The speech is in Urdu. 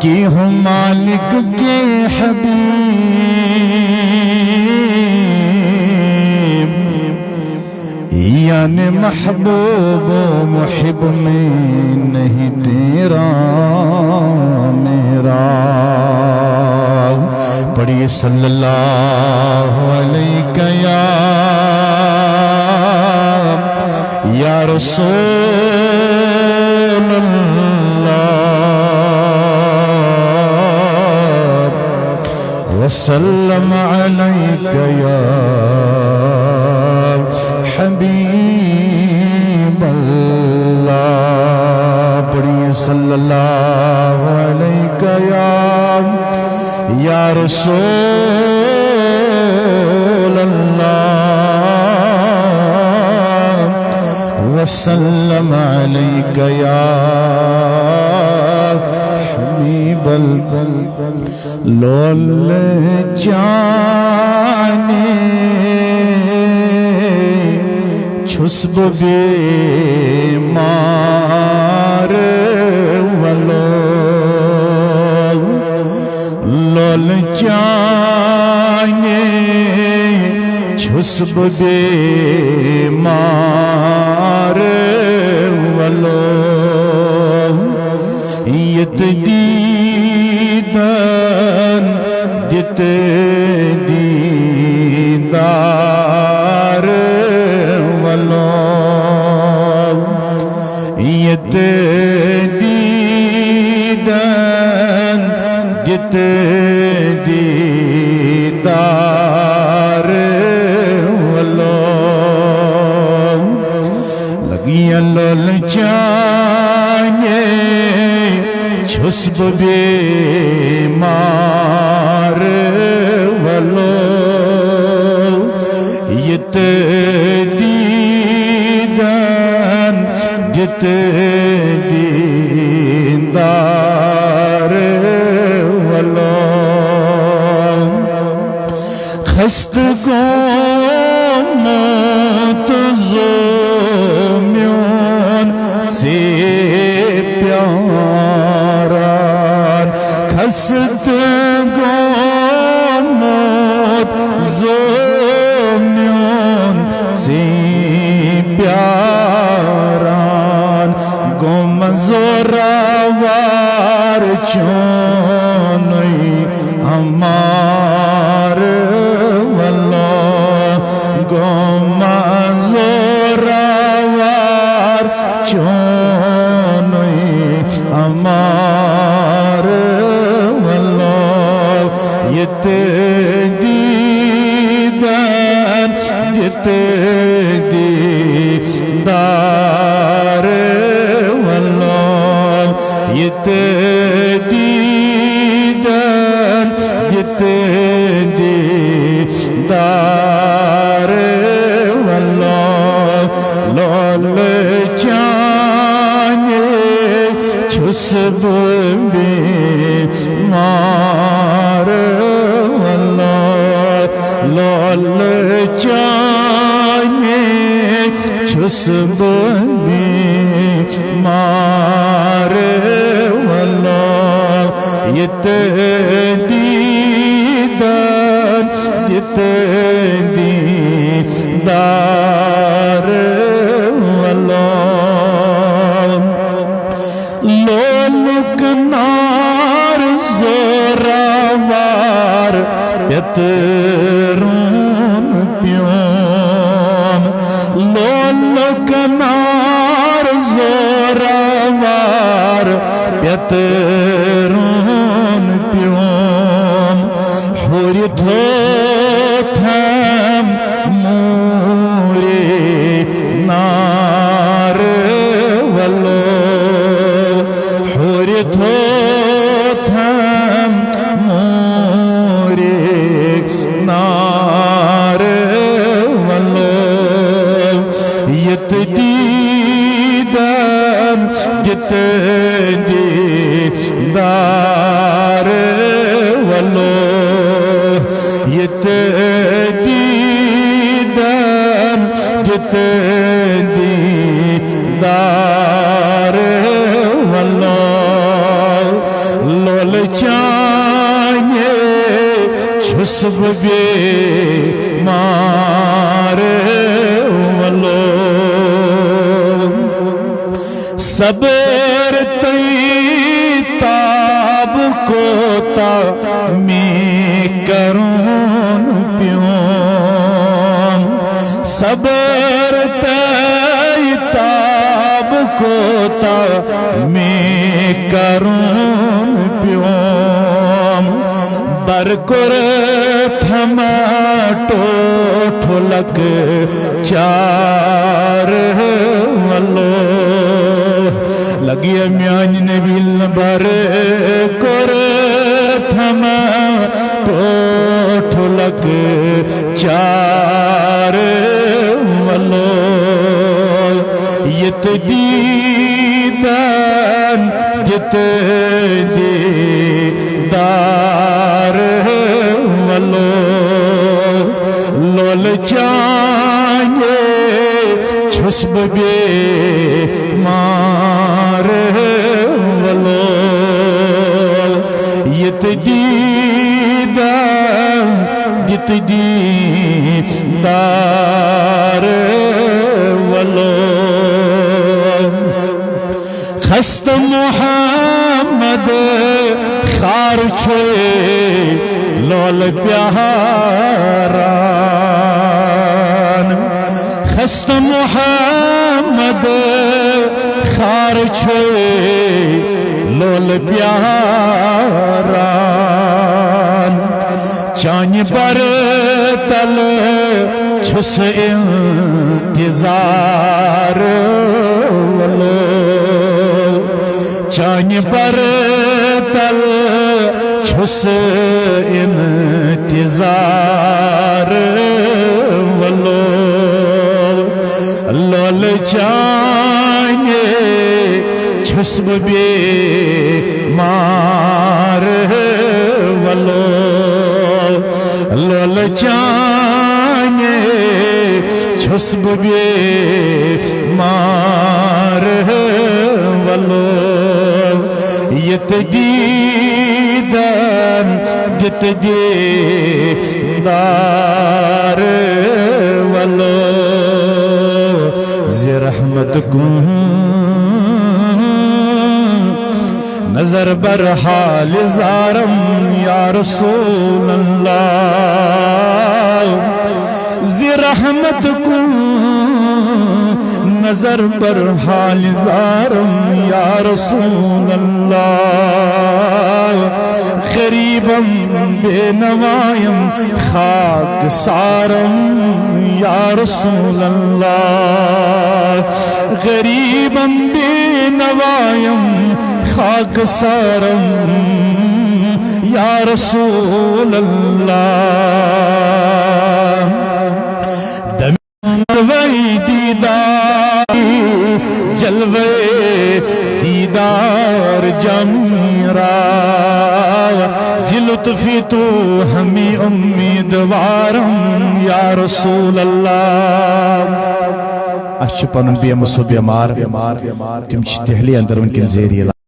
کی ہوں مالک کے حبیب، یعنی محبوب و محب میں نہیں تیرا میرا۔ پڑھیے صلی اللہ علیہ یا رسول اللہ، وسلم علیک یا حبیب اللہ۔ پڑھیے صلی اللہ علیہ یا رسول اللہ، وسلم علیک یا حبیب اللہ۔ لول جانے چھسب بیمار ولو، لول جانے چھسب بیمار ولو، یت دیدن جت دیدار ولو، یت دیدن جت دیدار ولو، لگی لول جانے چھسب بیمار ولو، یت دیدن جت دیدار ولو، خستگان متظامیان سے پیاران، خستگان متظامیان سے پیاران، گم زوراور چونی ہمار واللہ، گم زوراور چونی ہمار واللہ، یت دیدن جت دیدار واللہ، یت دیدن جت دیدار واللہ، لول جانے چھسب بیمار واللہ، لول جانے چھسب بیمار واللہ، یت دیدن جت دیدار واللہ، لول کنار زوراور پیترون پیوم، لول کنار زوراور پیترون پیوم، حوری تھوتھم موری نار ولو، حوری تھوتھم موری نار ولو، یت دیدن جت دیدار ولو، یت دیدن جت دیدار واللہ، لول چھُس بہٕ بیمار ولو صبر تئی تاب کوتا میں کرون پیون صبر تئی تاب کوتا میں کرون پیون برکر تھما ٹوٹھلک چار ولو لگی میان نبی بر کر تھما ٹوٹھلک چار ولو یت دیدن یت دیدار ولو لول چانے چھس بہٕ بیمار ولو یت دیدن یت دیدار ولو خست محمد خار چھوئے لول پیاران خست محمد خار چھوئے لول پیاران چانہ بر تل چھس انتظار ولو چانہ بر تل چھس انتظار ولو لول چانہ چھس بہٕ بیمار ولو لول چانہ چھس بہٕ بیمار ولو یت دیدن یت دیدار ولو زِ رحمتکم نظر بر حال زارم یا رسول اللہ زِ رحمتکم نظر بر حال زارم یا رسول اللہ غریبم بے نوائم خاک سارم یا رسول اللہ غریبم بے نوائم خاک سارم یا رسول اللہ جلوے دیدار جلوے دیدار جمیرا ذی لطفی تو ہمیں امیدوارم یا رسول اللہ اچھ پنن بیمار تم چھ دہلی اندر ونکن زیری